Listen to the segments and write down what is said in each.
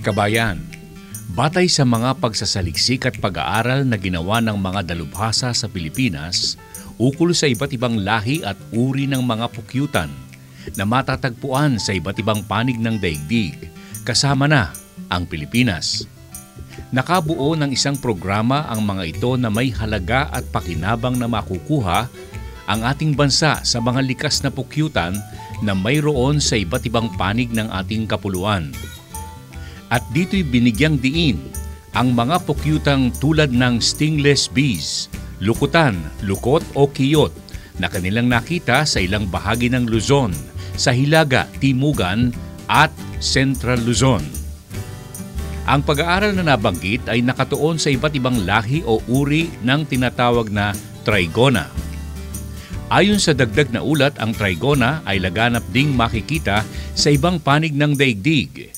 Kabayan, batay sa mga pagsasaliksik at pag-aaral na ginawa ng mga dalubhasa sa Pilipinas ukol sa iba't ibang lahi at uri ng mga pukyutan na matatagpuan sa iba't ibang panig ng daigdig, kasama na ang Pilipinas. Nakabuo ng isang programa ang mga ito na may halaga at pakinabang na makukuha ang ating bansa sa mga likas na pukyutan na mayroon sa iba't ibang panig ng ating kapuluan. At dito'y binigyang diin ang mga pukyutang tulad ng stingless bees, lukutan, lukot o kiyot na kanilang nakita sa ilang bahagi ng Luzon, sa Hilaga, Timugan at Central Luzon. Ang pag-aaral na nabanggit ay nakatuon sa iba't ibang lahi o uri ng tinatawag na trigona. Ayon sa dagdag na ulat, ang trigona ay laganap ding makikita sa ibang panig ng daigdig.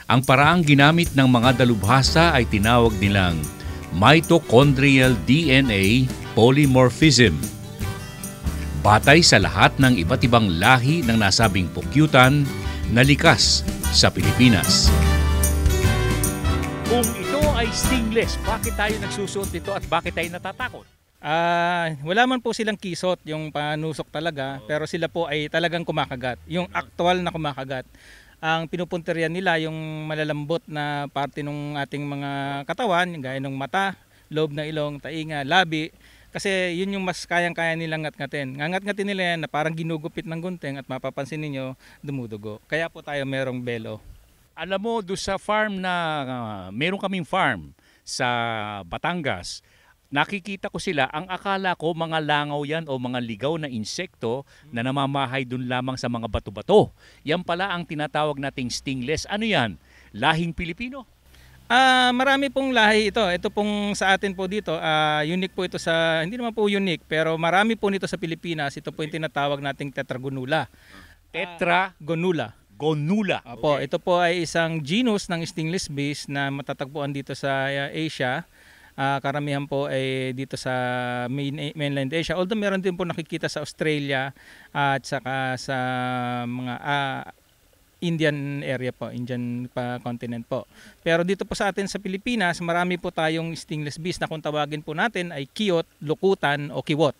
Ang paraang ginamit ng mga dalubhasa ay tinawag nilang mitochondrial DNA polymorphism. Batay sa lahat ng iba't ibang lahi ng nasabing pukyutan na likas sa Pilipinas. Kung ito ay stingless, bakit tayo nagsusuot nito at bakit tayo natatakot? Wala man po silang kisot, yung panusok talaga, pero sila po ay talagang kumakagat. Yung actual na kumakagat. Ang pinupunterian nila yung malalambot na parte ng ating mga katawan, gaya ng mata, loob ng ilong, tainga, labi. Kasi yun yung mas kayang-kaya nilang ngat-ngatin. Ngangat-ngatin nila yan na parang ginugupit ng gunting at mapapansin ninyo, dumudugo. Kaya po tayo merong belo. Alam mo, doon sa farm na, meron kaming farm sa Batangas, nakikita ko sila, ang akala ko mga langaw yan o mga ligaw na insekto na namamahay doon lamang sa mga bato-bato. Yan pala ang tinatawag nating stingless. Ano yan? Lahing Pilipino? Marami pong lahi ito. Ito pong sa atin po dito, unique po ito sa, hindi naman po unique, pero marami po nito sa Pilipinas. Ito po yung tinatawag nating tetragonula. Tetragonula. Gonula. Opo, ito po ay isang genus ng stingless bees na matatagpuan dito sa Asia. Karamihan po ay dito sa mainland Asia. Although meron din po nakikita sa Australia at saka sa mga Indian area po, Indian continent po. Pero dito po sa atin sa Pilipinas, marami po tayong stingless bees na kung tawagin po natin ay kiyot, lukutan o kiwot.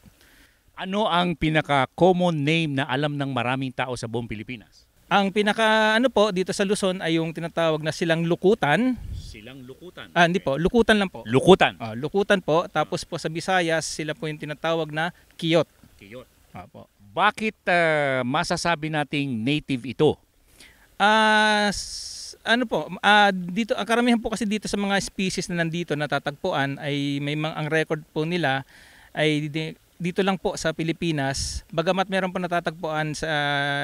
Ano ang pinaka-common name na alam ng maraming tao sa buong Pilipinas? Ang pinaka po dito sa Luzon ay yung tinatawag na silang lukutan. Silang lukutan? Hindi po, lukutan lang po. Lukutan? Lukutan po. Tapos po sa Visayas, sila po yung tinatawag na kiyot. Kiyot. Po. Bakit masasabi nating native ito? Dito, ang karamihan po kasi dito sa mga species na nandito natatagpuan ay ang record po nila ay dito lang po sa Pilipinas, bagamat meron po natatagpuan sa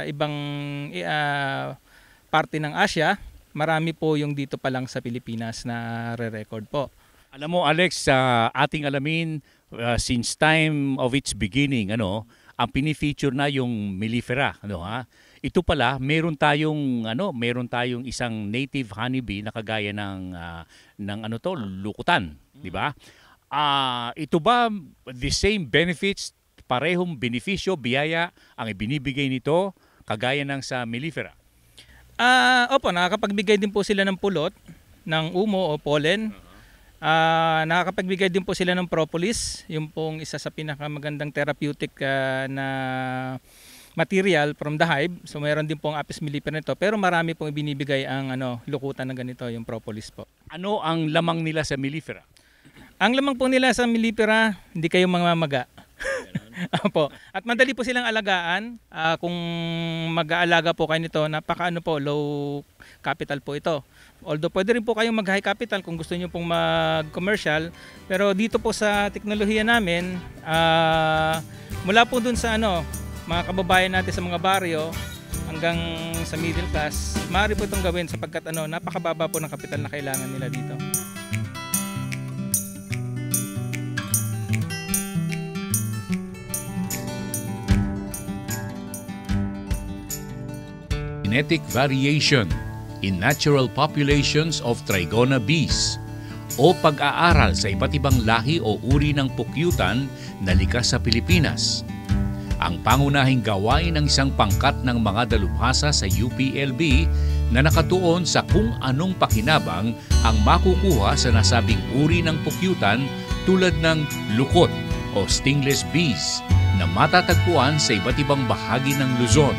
ibang parte ng Asia, marami po yung dito pa lang sa Pilipinas na re-record po. Alam mo Alex, ating alamin since time of its beginning, ang pinifeature na yung mellifera, Ito pala, meron tayong isang native honeybee na kagaya ng lukutan, di ba? Ito ba the same benefits, parehong benepisyo, biyaya ang ibinibigay nito kagaya ng sa mellifera? Opo, nakakapagbigay din po sila ng pulot, ng umo o pollen. Nakakapagbigay din po sila ng propolis, yung pong isa sa pinakamagandang therapeutic na material from the hive. So mayroon din pong Apis mellifera nito, pero marami pong ibinibigay ang lukutan ng ganito, yung propolis po. Ano ang lamang nila sa mellifera? Ang lamang po nila sa mellifera, hindi kayo mamamaga. Opo. At madali po silang alagaan. Kung mag-aalaga po kayo nito, low capital po ito. Although pwede rin po kayong mag-high capital kung gusto niyo pong mag-commercial. Pero dito po sa teknolohiya namin, mula po dun sa mga kababayan natin sa mga baryo hanggang sa middle class, maaari po itong gawin sapagkat napakababa po ng kapital na kailangan nila dito. Genetic variation in natural populations of Trigona bees o pag-aaral sa iba't ibang lahi o uri ng pukyutan na likas sa Pilipinas. Ang pangunahing gawain ng isang pangkat ng mga dalubhasa sa UPLB na nakatuon sa kung anong pakinabang ang makukuha sa nasabing uri ng pukyutan tulad ng lukot o stingless bees na matatagpuan sa iba't ibang bahagi ng Luzon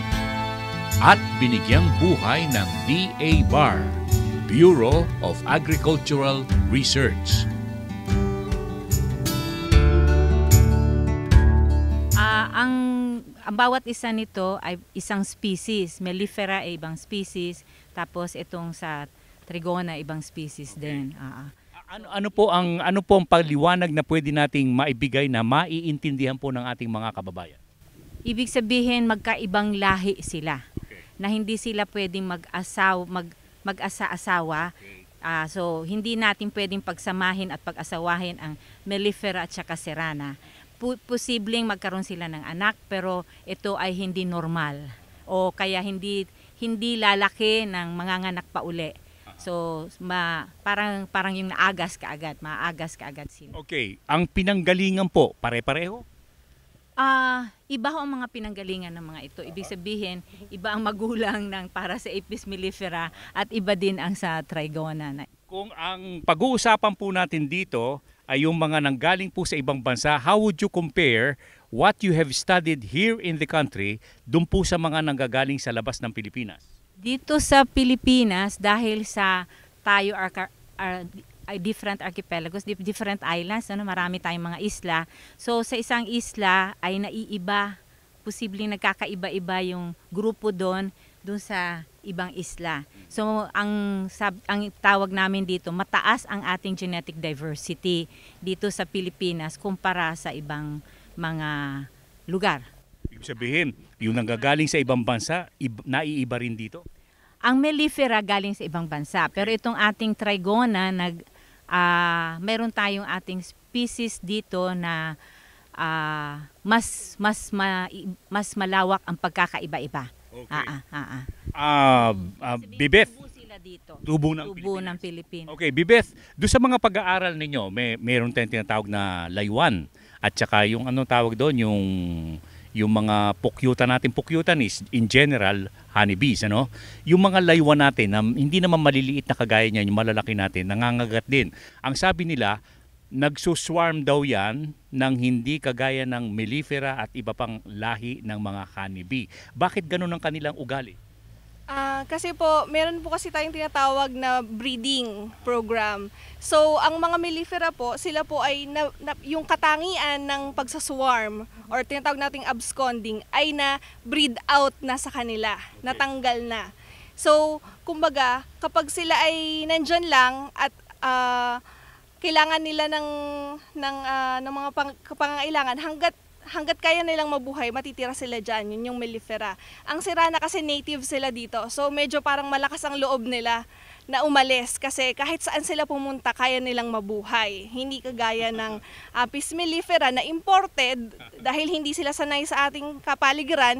at binigyang buhay ng BABAR, Bureau of Agricultural Research. Ang bawat isa nito ay isang species. Mellifera ay ibang species, tapos itong sa Trigona ibang species din. Ano po ang paliwanag na pwede nating maibigay na maiintindihan po ng ating mga kababayan? Ibig sabihin magkaibang lahi sila. Na hindi sila pwedeng mag-asa-asawa. So hindi natin pwedeng pagsamahin at pag-asawahin ang Mellifera at saka Serrana. Posibleng magkaroon sila ng anak pero ito ay hindi normal o kaya hindi lalaki ng manganganak pa uli. So parang yung maagas kaagad sila. Okay, ang pinanggalingan po pare-pareho? Iba ho ang mga pinanggalingan ng mga ito. Ibig sabihin, iba ang magulang ng para sa Apis mellifera at iba din ang sa Trigona. Kung ang pag-uusapan po natin dito ay yung mga nanggaling po sa ibang bansa, how would you compare what you have studied here in the country dun po sa mga nanggagaling sa labas ng Pilipinas? Dito sa Pilipinas, dahil sa tayo ay different archipelagos, different islands, marami tayong mga isla. So sa isang isla ay naiiba, posibleng nagkakaiba-iba yung grupo doon sa ibang isla. So ang tawag namin dito, mataas ang ating genetic diversity dito sa Pilipinas kumpara sa ibang mga lugar. Ibig sabihin, yung nanggagaling sa ibang bansa, naiiba rin dito? Ang mellifera galing sa ibang bansa, pero itong ating Trigona, meron tayong ating species dito na mas malawak ang pagkakaiba-iba. Okay. Sabihin, Bibeth, tubo sila dito. tubo ng Pilipinas. Okay, Bibeth, doon sa mga pag-aaral ninyo, meron tayong tinatawag na laywan at saka yung anong tawag doon, yung mga pukyutan is in general honeybees, ano? Yung mga laywan natin na hindi naman maliliit na kagaya niyan, yung malalaki natin, nangangagat din. Ang sabi nila, nagsuswarm daw yan ng hindi kagaya ng mellifera at iba pang lahi ng mga honeybee. Bakit ganun ang kanilang ugali? Kasi po, meron po kasi tayong tinatawag na breeding program. So, ang mga mellifera po, sila po ay yung katangian ng pagsaswarm or tinatawag nating absconding ay na-breed out na sa kanila, natanggal na. So, kumbaga, kapag sila ay nandyan lang at kailangan nila ng mga pangangailangan, hanggat kaya nilang mabuhay, matitira sila dyan. Yun yung mellifera. Ang Serrana kasi native sila dito. So medyo parang malakas ang loob nila na umalis. Kasi kahit saan sila pumunta, kaya nilang mabuhay. Hindi kagaya ng Apis mellifera na imported dahil hindi sila sanay sa ating kapaligiran.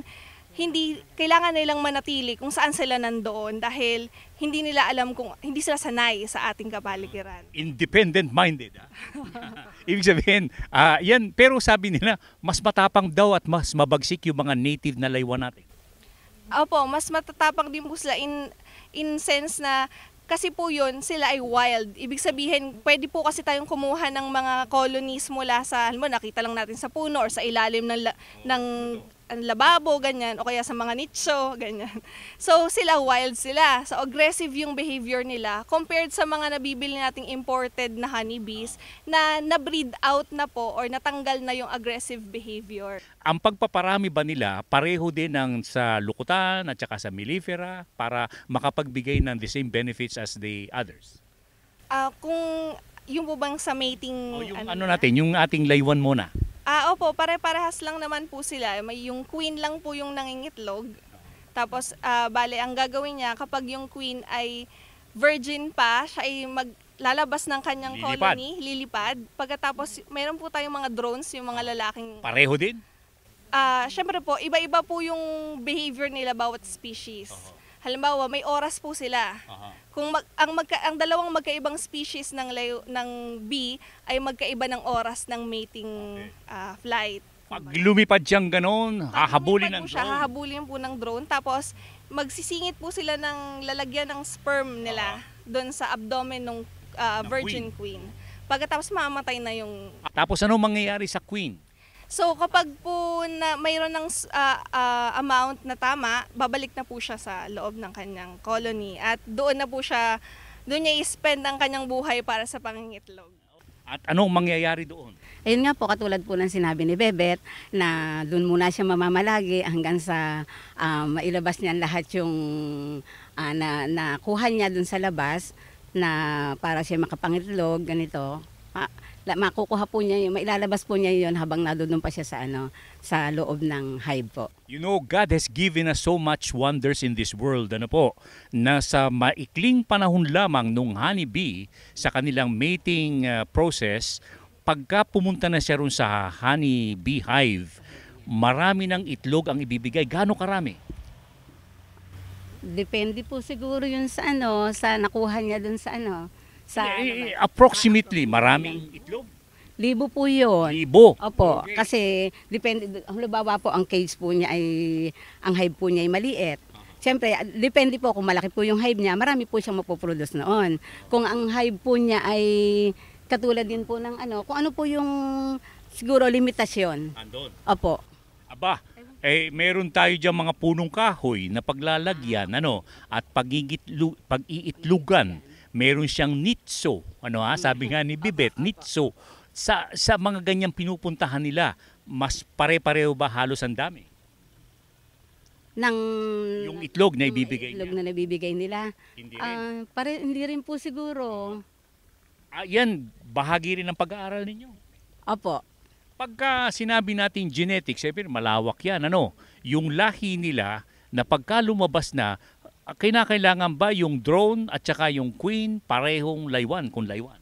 Hindi kailangan nilang manatili kung saan sila nandoon dahil hindi nila alam hindi sila sanay sa ating kapaligiran. Independent-minded. Ibig sabihin, yan, pero sabi nila, mas matapang daw at mas mabagsik yung mga native na laywan natin. Opo, mas matatapang din po sila in sense na kasi po yun, sila ay wild. Ibig sabihin, pwede po kasi tayong kumuha ng mga colonies mula sa, nakita lang natin sa puno or sa ilalim ng lababo, ganyan, o kaya sa mga nicho, ganyan. So, sila wild sila. So, aggressive yung behavior nila compared sa mga nabibili nating imported na honeybees na na-breed out na po or natanggal na yung aggressive behavior. Ang pagpaparami ba nila, pareho din ng sa lukutan at saka sa mellifera para makapagbigay ng the same benefits as the others? Kung yung po bang sa mating... yung ating laywan muna. Opo, pare-parehas lang naman po sila. May yung queen lang po yung nangingitlog. Tapos, bale, ang gagawin niya, kapag yung queen ay virgin pa, siya ay lalabas ng kanyang colony, lilipad. Pagkatapos, meron po tayong mga drones, yung mga lalaking... Pareho din? Siyempre po, iba-iba po yung behavior nila bawat species. Halimbawa, may oras po sila. Kung ang dalawang magkaibang species ng bee ay magkaiba ng oras ng mating flight. Pag lumipad siyang gano'n, hahabulin ng drone. Hahabulin po ng drone. Tapos magsisingit po sila ng lalagyan ng sperm nila doon sa abdomen ng virgin queen. Pagkatapos mamamatay na yung... Tapos ano mangyayari sa queen? So kapag po na mayroon ng amount na tama, babalik na po siya sa loob ng kanyang colony at doon niya i-spend ang kanyang buhay para sa pangingitlog. At anong mangyayari doon? Ayun nga po, katulad po ng sinabi ni Bebet, na doon muna siya mamamalagi hanggang sa mailabas niya lahat yung nakuha niya doon sa labas na para siya makapangitlog, ganito. Makukuha po niya yun, mailalabas po niya yun habang nadoon pa siya sa loob ng hive po. You know, God has given us so much wonders in this world, ano po, na sa maikling panahon lamang nung honeybee sa kanilang mating process, pagka pumunta na siya ron sa honeybee hive, marami ng itlog ang ibibigay. Gaano karami? Depende po siguro yun sa nakuha niya doon Approximately, maraming itlog? 1,000 po yun. 1,000? Opo, Okay. kasi depende, halimbawa po ang cage po niya ang hive po niya ay maliit. Siyempre, depende po kung malaki po yung hive niya, marami po siyang mapoproduce noon. Kung ang hive po niya ay katulad din po ng kung ano po yung siguro limitasyon. Andon. Opo. Aba, meron tayo dyan mga punong kahoy na paglalagyan, at pag-iitlugan. Meron siyang nitso. Sabi nga ni Bibet, nitso. Sa mga ganyang pinupuntahan nila, mas pare-pareho ba halos ang dami? Yung itlog na ibibigay itlog niya? na nabibigay nila. Hindi rin. Hindi rin po siguro. Yan, bahagi rin ng pag-aaral ninyo. Opo. Pagka sinabi natin genetics, malawak yan. Yung lahi nila na pagka lumabas na, kinakailangan ba yung drone at saka yung queen parehong laywan kung laywan?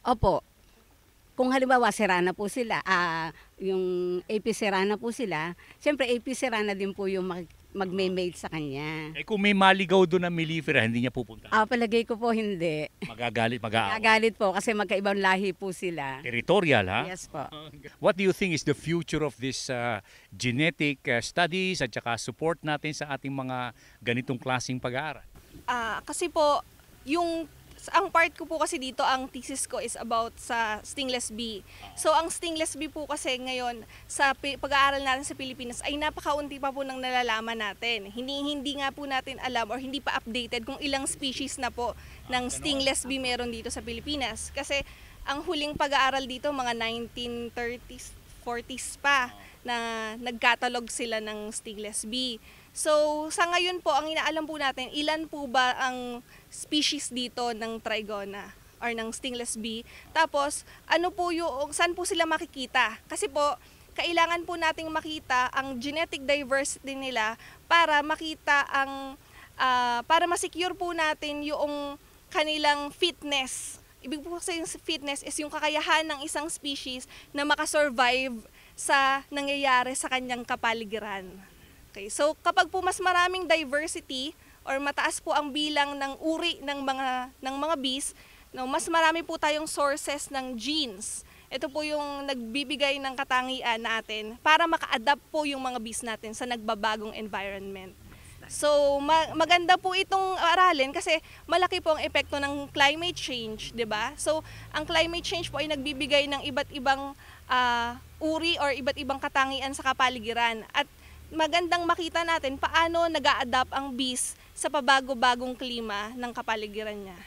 Opo. Kung halimbawa serana po sila, yung AP serana po sila, siyempre AP serana din po yung magme-mate sa kanya. Kung may maligaw doon na mellifera, hindi niya pupunta. Palagay ko po hindi. Magagalit, mag-aawa. Nagalit po kasi magkaibang lahi po sila. Territorial, ha? Yes po. What do you think is the future of this genetic studies at saka support natin sa ating mga ganitong klaseng pag-aaral? Kasi po, ang part ko po kasi dito, ang thesis ko is about sa stingless bee. So ang stingless bee po kasi ngayon sa pag-aaral natin sa Pilipinas ay napakaunti pa po ng nalalaman natin. Hindi nga po natin alam or hindi pa updated kung ilang species na po ng stingless bee meron dito sa Pilipinas. Kasi ang huling pag-aaral dito mga 1930s, 40s pa na nagkatalog sila ng stingless bee. So, sa ngayon po, ang inaalam po natin, ilan po ba ang species dito ng Trigona or ng stingless bee? Tapos, saan po sila makikita? Kasi po, kailangan po nating makita ang genetic diversity nila para makita para ma-secure po natin yung kanilang fitness. Ibig po kasi yung fitness is yung kakayahan ng isang species na makasurvive sa nangyayari sa kanyang kapaligiran. Okay, so kapag po mas maraming diversity or mataas po ang bilang ng uri ng mga bees, mas marami po tayong sources ng genes. Ito po yung nagbibigay ng katangian natin para maka-adapt po yung mga bees natin sa nagbabagong environment. So maganda po itong aralin kasi malaki po ang epekto ng climate change, 'di ba? So ang climate change po ay nagbibigay ng iba't ibang uri or iba't ibang katangian sa kapaligiran at magandang makita natin paano nag-a-adapt ang bees sa pabago-bagong klima ng kapaligiran niya.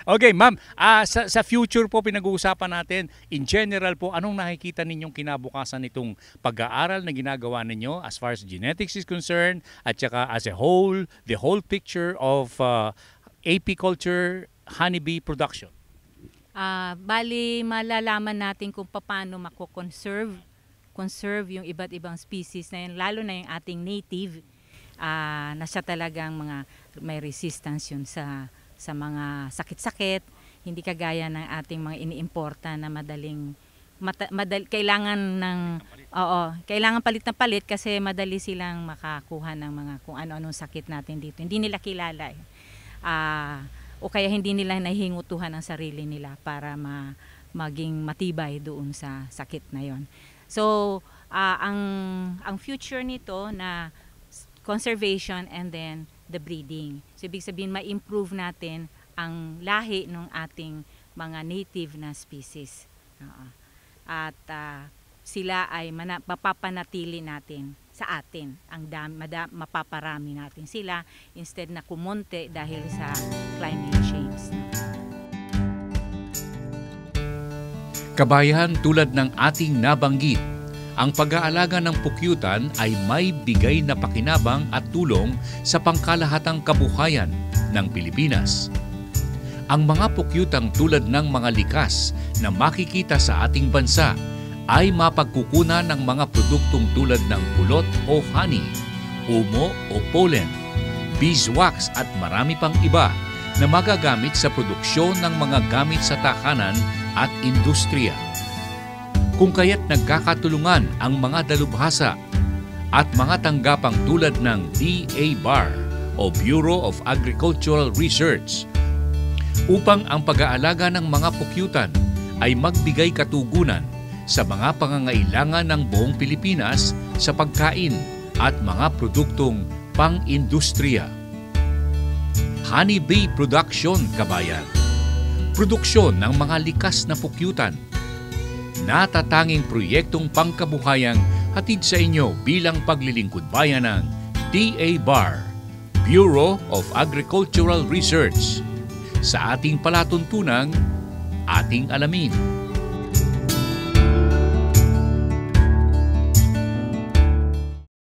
Okay, ma'am. Sa future po pinag-uusapan natin, in general po, anong nakikita ninyong kinabukasan nitong pag-aaral na ginagawa ninyo as far as genetics is concerned at saka as a whole, the whole picture of apiculture honeybee production? Bali, malalaman natin kung paano conserve yung iba't ibang species na yun, lalo na yung ating native, na siya talagang may resistance yun sa mga sakit-sakit, hindi kagaya ng ating mga iniimporta na kailangan palit na palit kasi madali silang makakuha ng mga kung ano-anong sakit natin dito. Hindi nila kilala o kaya hindi nila nahihingutuhan ang sarili nila para maging matibay doon sa sakit na yon. So, ang future nito na conservation and then the breeding. So ibig sabihin ma-improve natin ang lahi ng ating mga native na species. At sila ay mapapanatili natin sa atin. Mapaparami natin sila instead na kumonte dahil sa climate change. Kabayan, tulad ng ating nabanggit, ang pag-aalaga ng pukyutan ay may bigay na pakinabang at tulong sa pangkalahatang kabuhayan ng Pilipinas. Ang mga pukyutang tulad ng mga likas na makikita sa ating bansa ay mapagkukunan ng mga produktong tulad ng pulot o honey, umo o pollen, beeswax at marami pang iba na magagamit sa produksyon ng mga gamit sa tahanan at industriya. Kung kaya't nagkakatulungan ang mga dalubhasa at mga tanggapang tulad ng DA-BAR o Bureau of Agricultural Research upang ang pag-aalaga ng mga pukyutan ay magbigay katugunan sa mga pangangailangan ng buong Pilipinas sa pagkain at mga produktong pang-industriya. Honeybee Production, kabayan. Produksyon ng mga likas na pukyutan. Natatanging proyektong pangkabuhayang hatid sa inyo bilang paglilingkod bayan ng DA-BAR, Bureau of Agricultural Research. Sa ating palatuntunang, ating alamin.